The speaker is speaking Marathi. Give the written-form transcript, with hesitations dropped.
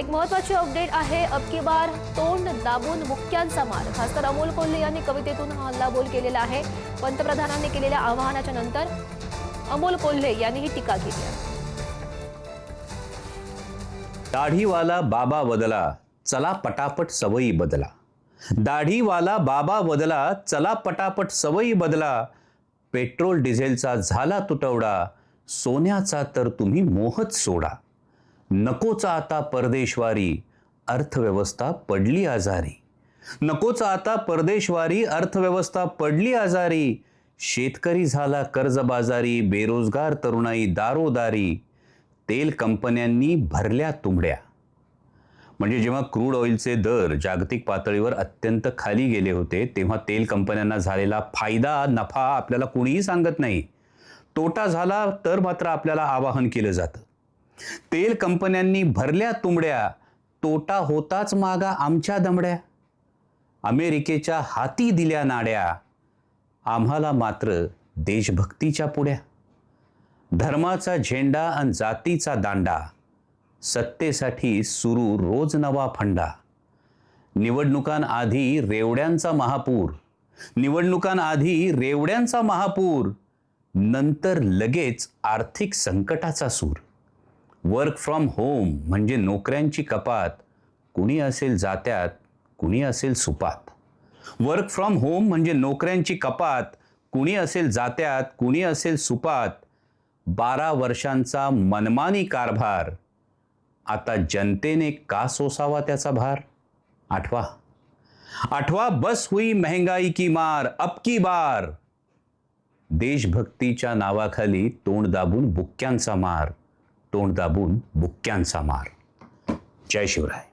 एक महत्त्वाची अपडेट आहे. अब की बार तोंड दाबून मुक्क्यांचा मार. खासदार अमोल कोल्हे यांनी कवितेतून हा हल्लाबोल केलेला आहे. पंतप्रधानांनी केलेल्या आवाहनाच्या नंतर अमोल कोल्हे यांनी ही टीका केली आहे. दाढीवाला बाबा बदला, चला पटापट सवयी बदला. दाढीवाला बाबा बदला, चला पटापट सवयी बदला. पेट्रोल डिझेलचा झाला तुटवडा, सोन्याचा तर तुम्ही मोहच सोडा. नकोचा आता परदेशवारी, अर्थव्यवस्था पडली आजारी. नकोचा आता परदेशवारी, अर्थव्यवस्था पडली आजारी. शेतकरी झाला कर्जबाजारी, बेरोजगार तरुणाई दारोदारी. तेल कंपन्यांनी भरल्या तुंबड्या. म्हणजे जेव्हा क्रूड ऑइलचे दर जागतिक पातळीवर अत्यंत खाली गेले होते तेव्हा तेल कंपन्यांना झालेला फायदा नफा आपल्याला कोणीही सांगत नाही. तोटा झाला तर मात्र आपल्याला आवाहन केलं जातं. तेल कंपन्यांनी भरल्या तुंबड्या, तोटा होताच मागा आमच्या दमड्या. अमेरिकेच्या हाती दिल्या नाड्या, आम्हाला मात्र देशभक्तीच्या पुड्या. धर्माचा झेंडा आणि जातीचा दांडा, सत्तेसाठी सुरू रोज नवा फंडा. निवडणुकांआधी रेवड्यांचा महापूर, निवडणुकांआधी रेवड्यांचा महापूर. नंतर लगेच आर्थिक संकटाचा सूर. वर्क फ्रॉम होम म्हणजे नोकऱ्यांची कपात, कुणी असेल जात्यात कुणी असेल सुपात. वर्क फ्रॉम होम म्हणजे नोकऱ्यांची कपात, कुणी असेल जात्यात कुणी असेल सुपात. 12 वर्षांचा मनमानी कारभार, आता जनतेने का सोसावा त्याचा भार. आठवा आठवा बस हुई महंगाई की मार, अब की बार. देशभक्तीच्या नावाखाली तोंड दाबून बुक्क्यांचा मार, तोंड दाबून बुक्क्यांचा मार. जय शिवराय.